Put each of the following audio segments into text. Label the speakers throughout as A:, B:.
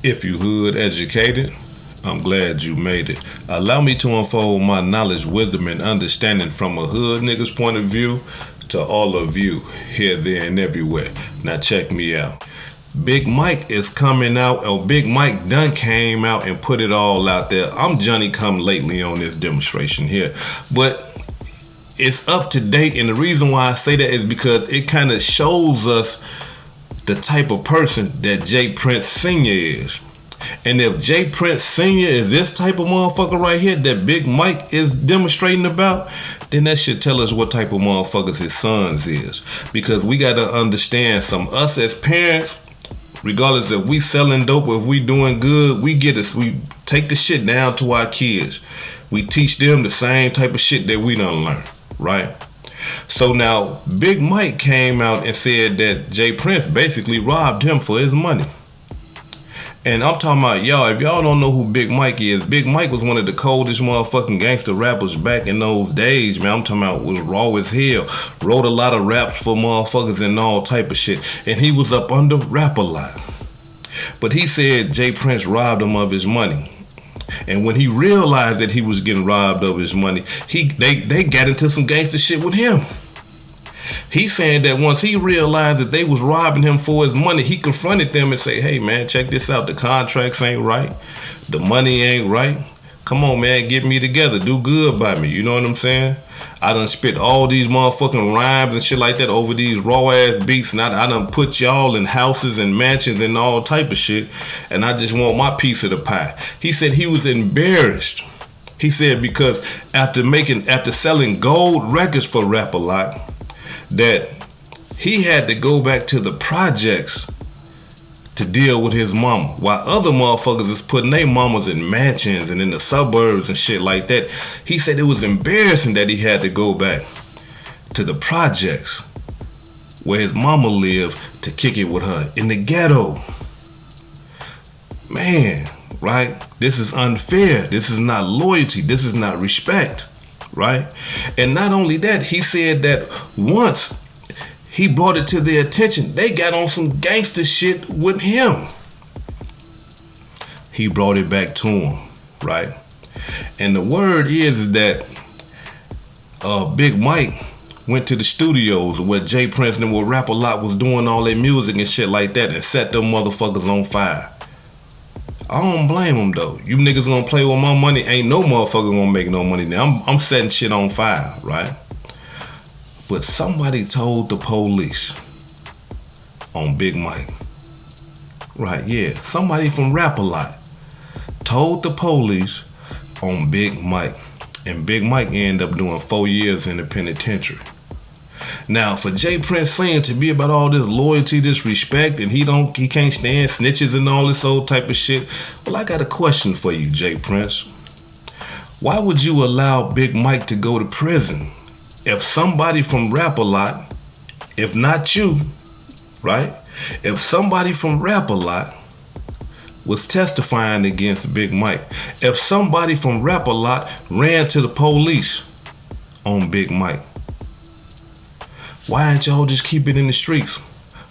A: If you hood educated, I'm glad you made it. Allow me to unfold my knowledge, wisdom, and understanding from a hood nigga's point of view to all of you here, there, and everywhere. Now check me out. Big Mike is coming out, or Big Mike done came out and put it all out there. I'm Johnny come lately on this demonstration here, but it's up to date, and the reason why I say that is because it kind of shows us the type of person that J. Prince Sr. is. And if J. Prince Sr. is this type of motherfucker right here that Big Mike is demonstrating about, then that should tell us what type of motherfuckers his sons is. Because we got to understand us as parents, regardless if we selling dope or if we doing good, we take the shit down to our kids. We teach them the same type of shit that we done learn, right? So now Big Mike came out and said that J. Prince basically robbed him for his money. And I'm talking about, y'all, if y'all don't know who Big Mike is, Big Mike was one of the coldest motherfucking gangster rappers back in those days, man. I'm talking about was raw as hell. Wrote a lot of raps for motherfuckers and all type of shit. And he was up under Rap-A-Lot. But he said J. Prince robbed him of his money. And when he realized that he was getting robbed of his money, they got into some gangster shit with him. He's saying that once he realized that they was robbing him for his money, he confronted them and say, hey man, check this out. The contracts ain't right. The money ain't right. Come on, man, get me together. Do good by me. You know what I'm saying? I done spit all these motherfucking rhymes and shit like that over these raw ass beats, and I done put y'all in houses and mansions and all type of shit, and I just want my piece of the pie. He said he was embarrassed. He said because after selling gold records for Rap-A-Lot, that he had to go back to the projects to deal with his mama, while other motherfuckers is putting their mamas in mansions and in the suburbs and shit like that. He said it was embarrassing that he had to go back to the projects where his mama lived to kick it with her in the ghetto. Man, right? This is unfair. This is not loyalty. This is not respect, right? And not only that, he said that once he brought it to their attention, they got on some gangster shit with him. He brought it back to him, right? And the word is that Big Mike went to the studios where J. Prince and where Rap-A-Lot was doing all their music and shit like that and set them motherfuckers on fire. I don't blame them though. You niggas gonna play with my money, ain't no motherfucker gonna make no money now. I'm setting shit on fire, right? But somebody told the police on Big Mike. Right, yeah. Somebody from Rap-A-Lot told the police on Big Mike. And Big Mike ended up doing 4 years in the penitentiary. Now, for J. Prince Sr. to be about all this loyalty, this respect, and he can't stand snitches and all this old type of shit. Well, I got a question for you, J. Prince. Why would you allow Big Mike to go to prison if somebody from Rap-A-Lot, if not you, right? If somebody from Rap-A-Lot was testifying against Big Mike, if somebody from Rap-A-Lot ran to the police on Big Mike, why ain't y'all just keep it in the streets?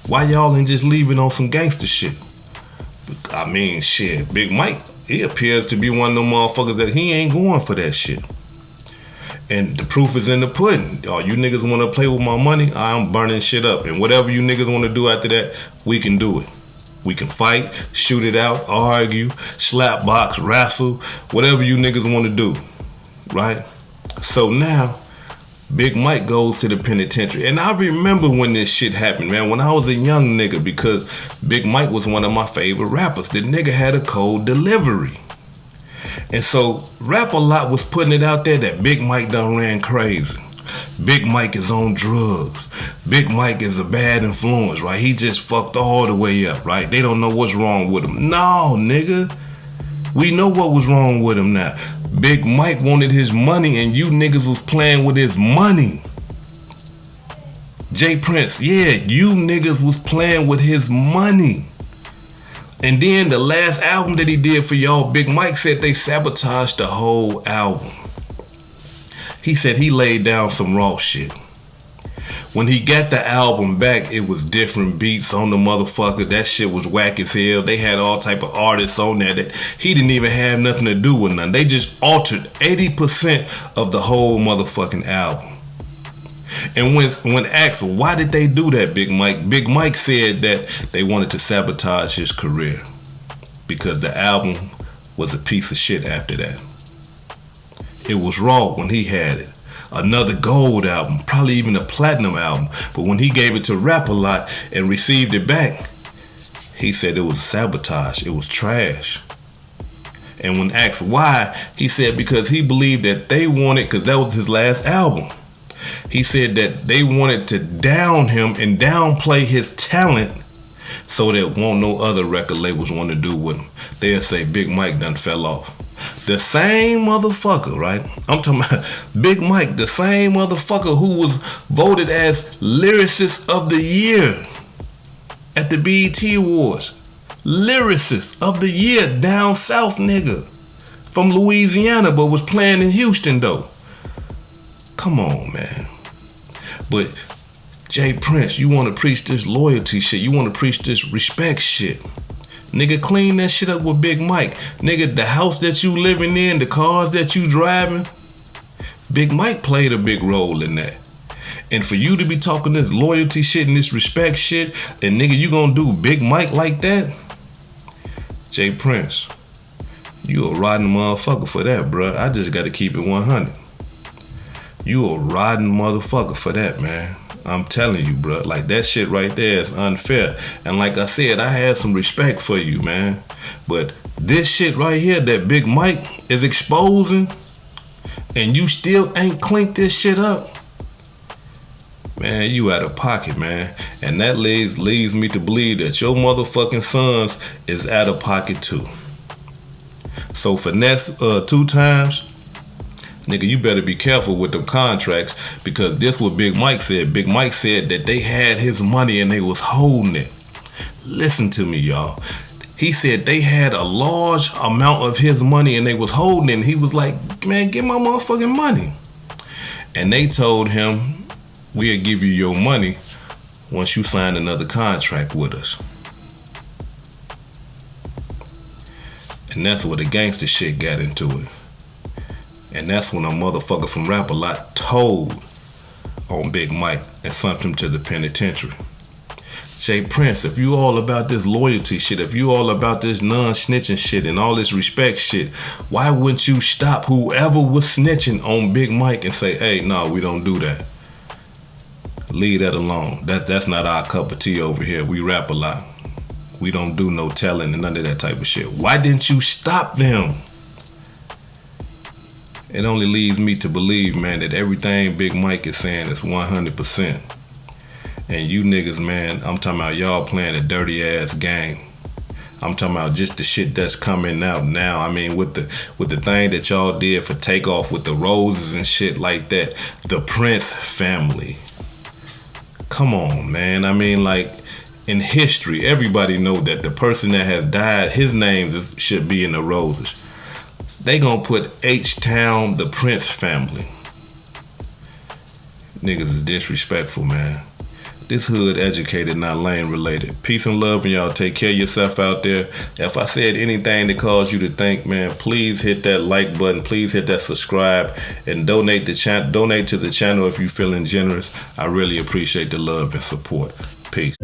A: Why y'all ain't just leave it on some gangster shit? I mean, shit, Big Mike, he appears to be one of them motherfuckers that he ain't going for that shit. And the proof is in the pudding. Oh, you niggas want to play with my money? I'm burning shit up. And whatever you niggas want to do after that, we can do it. We can fight, shoot it out, argue, slap box, wrestle, whatever you niggas want to do, right? So now, Big Mike goes to the penitentiary. And I remember when this shit happened, man, when I was a young nigga, because Big Mike was one of my favorite rappers. The nigga had a cold delivery. And so Rap-A-Lot was putting it out there that Big Mike done ran crazy. Big Mike is on drugs. Big Mike is a bad influence, right? He just fucked all the way up, right? They don't know what's wrong with him. No, nigga. We know what was wrong with him now. Big Mike wanted his money and you niggas was playing with his money. J. Prince, yeah, you niggas was playing with his money. And then the last album that he did for y'all, Big Mike said they sabotaged the whole album. He said he laid down some raw shit. When he got the album back, it was different beats on the motherfucker. That shit was whack as hell. They had all type of artists on there that he didn't even have nothing to do with none. They just altered 80% of the whole motherfucking album. And when asked why did they do that, Big Mike said that they wanted to sabotage his career because the album was a piece of shit after that. It was raw when he had it. Another gold album, probably even a platinum album. But when he gave it to Rap-A-Lot and received it back, he said it was sabotage. It was trash. And when asked why, he said because he believed that they wanted, because that was his last album. He said that they wanted to down him and downplay his talent so that won't no other record labels want to do with him. They'll say Big Mike done fell off. The same motherfucker, right? I'm talking about Big Mike, the same motherfucker who was voted as Lyricist of the Year at the BET Awards. Lyricist of the Year, down south nigga. From Louisiana, but was playing in Houston though. Come on, man. But Jay Prince, you want to preach this loyalty shit. You want to preach this respect shit. Nigga, clean that shit up with Big Mike. Nigga, the house that you living in, the cars that you driving, Big Mike played a big role in that. And for you to be talking this loyalty shit and this respect shit, and nigga, you gonna do Big Mike like that? Jay Prince, you a rotten motherfucker for that, bruh. I just gotta keep it 100. You a rotten motherfucker for that, man. I'm telling you, bro. Like, that shit right there is unfair. And like I said, I had some respect for you, man. But this shit right here that Big Mike is exposing, and you still ain't cleaned this shit up, man, you out of pocket, man. And that leads me to believe that your motherfucking sons is out of pocket too. So for next 2 times, nigga, you better be careful with them contracts, because this what Big Mike said. Big Mike said that they had his money and they was holding it. Listen to me, y'all. He said they had a large amount of his money and they was holding it. And he was like, man, get my motherfucking money. And they told him, we'll give you your money once you sign another contract with us. And that's where the gangster shit got into it. And that's when a motherfucker from Rap-A-Lot told on Big Mike and sent him to the penitentiary. Jay Prince, if you all about this loyalty shit, if you all about this non-snitching shit and all this respect shit, why wouldn't you stop whoever was snitching on Big Mike and say, hey, no, we don't do that. Leave that alone. That's not our cup of tea over here. We rap a lot. We don't do no telling and none of that type of shit. Why didn't you stop them? It only leads me to believe, man, that everything Big Mike is saying is 100%. And you niggas, man, I'm talking about y'all playing a dirty ass game. I'm talking about just the shit that's coming out now. I mean, with the thing that y'all did for Takeoff with the roses and shit like that. The Prince family. Come on, man. I mean, like, in history, everybody know that the person that has died, his name should be in the roses. They gonna put H-Town, the Prince family. Niggas is disrespectful, man. This hood educated, not lane related. Peace and love, and y'all take care of yourself out there. If I said anything that caused you to think, man, please hit that like button. Please hit that subscribe and donate to the channel if you're feeling generous. I really appreciate the love and support. Peace.